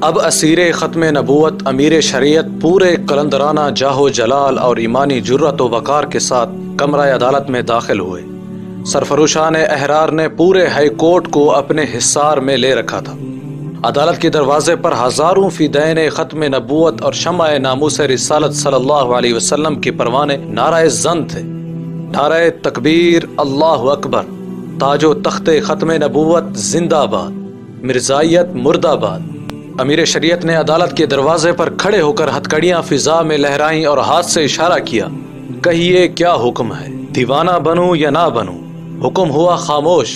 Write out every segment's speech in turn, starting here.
اب اسیر ختم نبوت امیر شریعت پورے قلندرانہ جاہ و جلال اور ایمانی جرت و وقار کے ساتھ کمرہ عدالت میں داخل ہوئے۔ سرفروشان احرار نے پورے ہائی کورٹ کو اپنے حصار میں لے رکھا تھا۔ عدالت کے دروازے پر ہزاروں فدائین ختم نبوت اور شمع ناموس رسالت صلی اللہ علیہ وسلم کے پروانے نعرہ زن تھے۔ نعرہ تکبیر، اللہ اکبر، تاج و تخت ختم نبوت زندہ باد، مرزائیت مرد آباد۔ امیر شریعت نے عدالت کے دروازے پر کھڑے ہو کر ہتھکڑیاں فضا میں لہرائیں اور ہاتھ سے اشارہ کیا، کہیے کیا حکم ہے، دیوانہ بنوں یا نہ بنوں؟ حکم ہوا خاموش،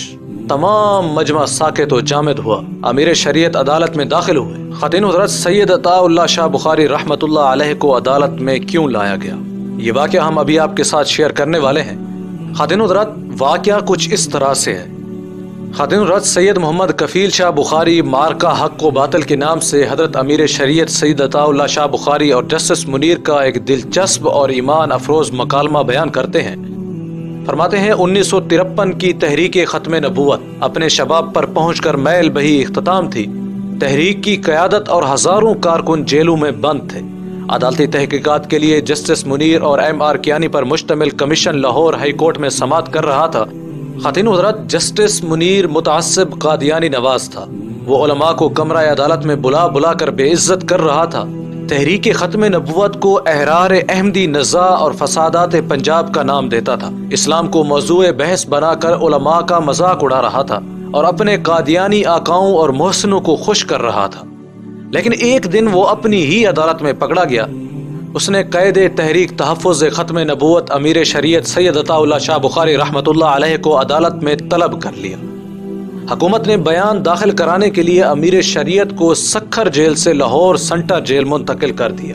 تمام مجمع ساکت و جامد ہوا۔ امیر شریعت عدالت میں داخل ہوئے۔ خاتون حضرت سید عطاء اللہ شاہ بخاری رحمۃ اللہ علیہ کو عدالت میں کیوں لایا گیا، یہ واقعہ ہم ابھی آپ کے ساتھ شیئر کرنے والے ہیں۔ خاتون حضرت واقعہ کچھ اس طرح سے ہے۔ خاتون حضرت سید محمد کفیل شاہ بخاری مارکہ حق و باطل کے نام سے حضرت امیر شریعت سید عطاء اللہ شاہ بخاری اور جسٹس منیر کا ایک دلچسپ اور ایمان افروز مکالمہ بیان کرتے ہیں۔ فرماتے ہیں 1953 کی تحریک ختم نبوت اپنے شباب پر پہنچ کر میل بہی اختتام تھی۔ تحریک کی قیادت اور ہزاروں کارکن جیلوں میں بند تھے۔ عدالتی تحقیقات کے لیے جسٹس منیر اور ایم آر کیانی پر مشتمل کمیشن لاہور ہائی کورٹ میں سماعت کر رہا تھا۔ خاتون حضرت جسٹس منیر متعصب قادیانی نواز تھا۔ وہ علماء کو کمرہ عدالت میں بلا بلا کر بے عزت کر رہا تھا۔ تحریک ختم نبوت کو احرار احمدی نزاع اور فسادات پنجاب کا نام دیتا تھا۔ اسلام کو موضوع بحث بنا کر علماء کا مذاق اڑا رہا تھا اور اپنے قادیانی آقاؤں اور محسنوں کو خوش کر رہا تھا۔ لیکن ایک دن وہ اپنی ہی عدالت میں پکڑا گیا۔ اس نے قید تحریک تحفظ ختم نبوت امیر شریعت سید عطاء اللہ شاہ بخاری رحمۃ اللہ علیہ کو عدالت میں طلب کر لیا۔ حکومت نے بیان داخل کرانے کے لیے امیر شریعت کو سکھر جیل سے لاہور سنٹر جیل منتقل کر دیا۔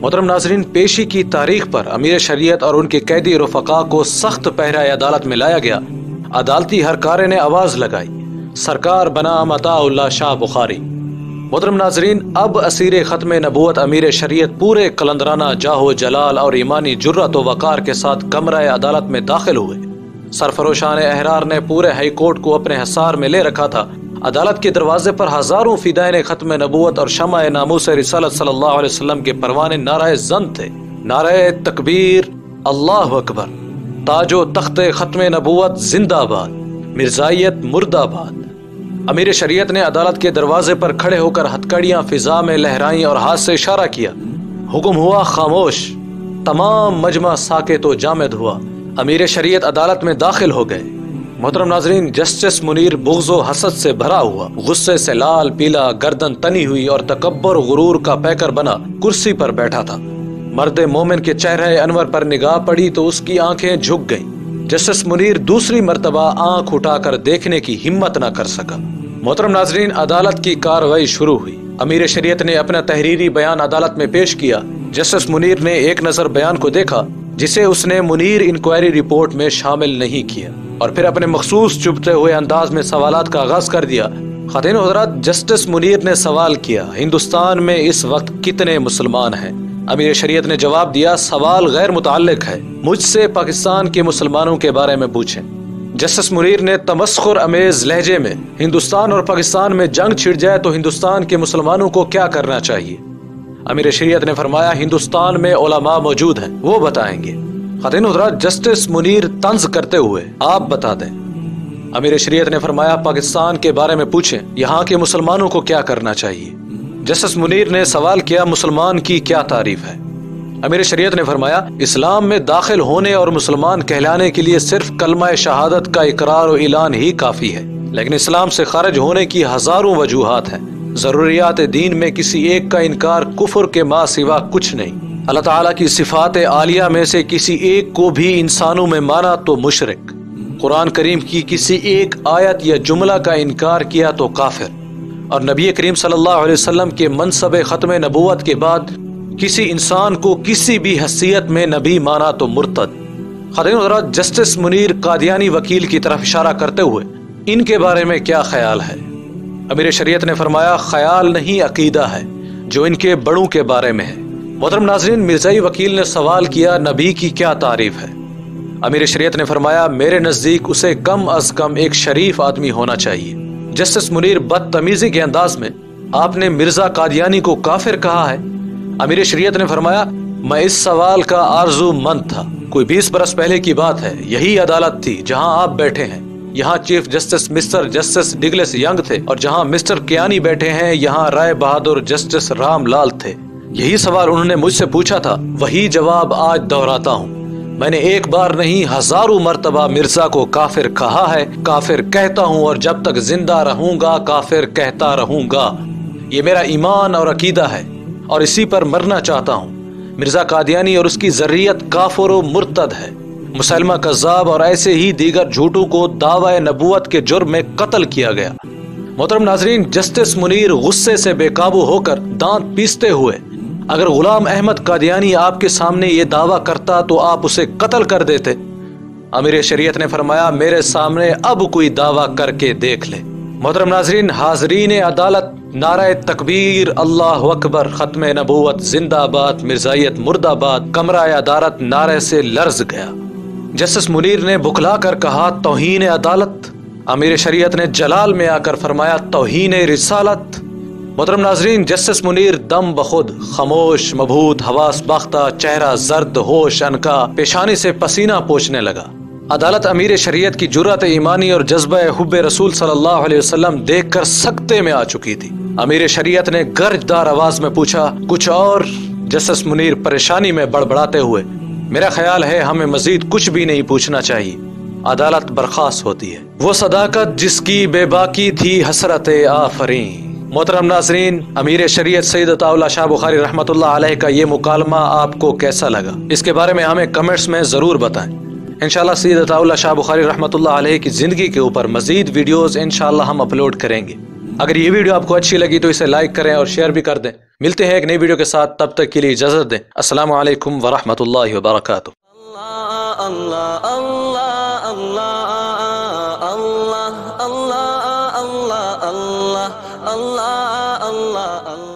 محترم ناظرین، پیشی کی تاریخ پر امیر شریعت اور ان کے قیدی رفقا کو سخت پہرہ عدالت میں لایا گیا۔ عدالتی ہرکارے نے آواز لگائی، سرکار بنام عطاء اللہ شاہ بخاری۔ محترم ناظرین، اب اسیر ختم نبوت امیر شریعت پورے قلندرانہ جاہ و جلال اور ایمانی جرت و وقار کے ساتھ کمرہ عدالت میں داخل ہوئے۔ سرفروشان احرار نے پورے ہائی کورٹ کو اپنے حصار میں لے رکھا تھا۔ عدالت کے دروازے پر ہزاروں فدائین ختم نبوت اور شمع ناموس رسالت صلی اللہ علیہ وسلم کے پروانے نعرہ زن تھے۔ نعرہ تکبیر، اللہ اکبر، تاج و تخت ختم نبوت زندہ باد، مرزائیت مرد آباد۔ امیر شریعت نے عدالت کے دروازے پر کھڑے ہو کر ہتھکڑیاں فضا میں لہرائیں اور ہاتھ سے اشارہ کیا۔ حکم ہوا خاموش، تمام مجمع ساکت و جامد ہوا۔ امیر شریعت عدالت میں داخل ہو گئے۔ محترم ناظرین، جسٹس منیر بغض و حسد سے بھرا ہوا، غصے سے لال پیلا، گردن تنی ہوئی اور تکبر غرور کا پیکر بنا کرسی پر بیٹھا تھا۔ مرد مومن کے چہرے انور پر نگاہ پڑی تو اس کی آنکھیں جھک گئیں۔ جسٹس منیر دوسری مرتبہ آنکھ اٹھا کر دیکھنے کی ہمت نہ کر سکا۔ محترم ناظرین، عدالت کی کارروائی شروع ہوئی۔ امیر شریعت نے اپنا تحریری بیان عدالت میں پیش کیا۔ جسٹس منیر نے ایک نظر بیان کو دیکھا جسے اس نے منیر انکوائری رپورٹ میں شامل نہیں کیا، اور پھر اپنے مخصوص چبھتے ہوئے انداز میں سوالات کا آغاز کر دیا۔ خاتون حضرات، جسٹس منیر نے سوال کیا، ہندوستان میں اس وقت کتنے مسلمان ہیں؟ امیر شریعت نے جواب دیا، سوال غیر متعلق ہے، مجھ سے پاکستان کے مسلمانوں کے بارے میں پوچھیں۔ جسٹس منیر نے تمسخر امیز لہجے میں، ہندوستان اور پاکستان میں جنگ چھڑ جائے تو ہندوستان کے مسلمانوں کو کیا کرنا چاہیے؟ امیر شریعت نے فرمایا، ہندوستان میں علماء موجود ہیں، وہ بتائیں گے۔ خاتون حضرات، جسٹس منیر طنز کرتے ہوئے، آپ بتا دیں۔ امیر شریعت نے فرمایا، پاکستان کے بارے میں پوچھیں، یہاں کے مسلمانوں کو کیا کرنا چاہیے؟ جسٹس منیر نے سوال کیا، مسلمان کی کیا تعریف ہے؟ امیر شریعت نے فرمایا، اسلام میں داخل ہونے اور مسلمان کہلانے کے لیے صرف کلمہ شہادت کا اقرار و اعلان ہی کافی ہے، لیکن اسلام سے خارج ہونے کی ہزاروں وجوہات ہیں۔ ضروریات دین میں کسی ایک کا انکار کفر کے ماں سوا کچھ نہیں۔ اللہ تعالیٰ کی صفات عالیہ میں سے کسی ایک کو بھی انسانوں میں مانا تو مشرک، قرآن کریم کی کسی ایک آیت یا جملہ کا انکار کیا تو کافر، اور نبی کریم صلی اللہ علیہ وسلم کے منصب ختم نبوت کے بعد کسی انسان کو کسی بھی حیثیت میں نبی مانا تو مرتد۔ خاتون حضرات، جسٹس منیر قادیانی وکیل کی طرف اشارہ کرتے ہوئے، ان کے بارے میں کیا خیال ہے؟ امیر شریعت نے فرمایا، خیال نہیں عقیدہ ہے جو ان کے بڑوں کے بارے میں ہے۔ محترم ناظرین، مرزائی وکیل نے سوال کیا، نبی کی کیا تعریف ہے؟ امیر شریعت نے فرمایا، میرے نزدیک اسے کم از کم ایک شریف آدمی ہونا چاہیے۔ جسٹس منیر بدتمیزی کے انداز میں، آپ نے مرزا قادیانی کو کافر کہا ہے؟ امیر شریعت نے فرمایا میں اس سوال کا آرزو مند تھا۔ کوئی 20 برس پہلے کی بات ہے، یہی عدالت تھی جہاں آپ بیٹھے ہیں۔ یہاں chief justice mister justice Douglas Young تھے، اور جہاں مسٹر کیانی بیٹھے ہیں یہاں رائے بہادر جسٹس رام لال تھے۔ یہی سوال انہوں نے مجھ سے پوچھا تھا، وہی جواب آج دہراتا ہوں۔ میں نے ایک بار نہیں ہزاروں مرتبہ مرزا کو کافر کہا ہے، کافر کہتا ہوں، اور جب تک زندہ رہوں گا کافر کہتا رہوں گا۔ یہ میرا ایمان اور عقیدہ ہے، اور اسی پر مرنا چاہتا ہوں۔ مرزا قادیانی اور اس کی ذریت کافر و مرتد ہے۔ مسلمہ کذاب اور ایسے ہی دیگر جھوٹوں کو دعوی نبوت کے جرم میں قتل کیا گیا۔ محترم ناظرین، جسٹس منیر غصے سے بے قابو ہو کر دانت پیستے ہوئے، اگر غلام احمد قادیانی آپ کے سامنے یہ دعویٰ کرتا تو آپ اسے قتل کر دیتے۔ امیر شریعت نے فرمایا میرے سامنے اب کوئی دعویٰ کر کے دیکھ لے۔ محترم ناظرین، حاضرین عدالت، نعرہ تکبیر، اللہ اکبر، ختم نبوت زندہ باد، مرزائیت مرد آباد، کمرہ عدالت نعرے سے لرز گیا۔ جسٹس منیر نے بکلا کر کہا توہین عدالت۔ امیر شریعت نے جلال میں آ کر فرمایا توہین رسالت۔ محترم ناظرین، جسٹس منیر دم بخود خاموش، مبہوت، حواس باختہ، چہرہ زرد، ہوش انکا، پیشانی سے پسینہ پوچھنے لگا۔ عدالت امیر شریعت کی جرأت ایمانی اور جذبہ حب رسول صلی اللہ علیہ وسلم دیکھ کر سکتے میں آ چکی تھی۔ امیر شریعت نے گرج دار آواز میں پوچھا کچھ اور؟ جسٹس منیر پریشانی میں بڑبڑاتے ہوئے میرا خیال ہے ہمیں مزید کچھ بھی نہیں پوچھنا چاہیے۔ عدالت برخاست ہوتی ہے۔ وہ صداقت جس کی بے باکی تھی حسرت آفرین۔ محترم ناظرین، امیر شریعت سید عطا اللہ شاہ بخاری رحمۃ اللہ علیہ کا یہ مکالمہ آپ کو کیسا لگا؟ اس کے بارے میں ہمیں کمنٹس میں ضرور بتائیں۔ انشاءاللہ سید عطا اللہ شاہ بخاری رحمۃ اللہ علیہ کی زندگی کے اوپر مزید ویڈیوز انشاءاللہ ہم اپلوڈ کریں گے۔ اگر یہ ویڈیو آپ کو اچھی لگی تو اسے لائک کریں اور شیئر بھی کر دیں۔ ملتے ہیں ایک نئی ویڈیو کے ساتھ، تب تک کے لیے اجازت دیں۔ السلام علیکم ورحمۃ اللہ وبرکاتہ۔ اللہ اللہ اللہ اللہ اللہ اللہ اللہ اللہ اللہ اللہ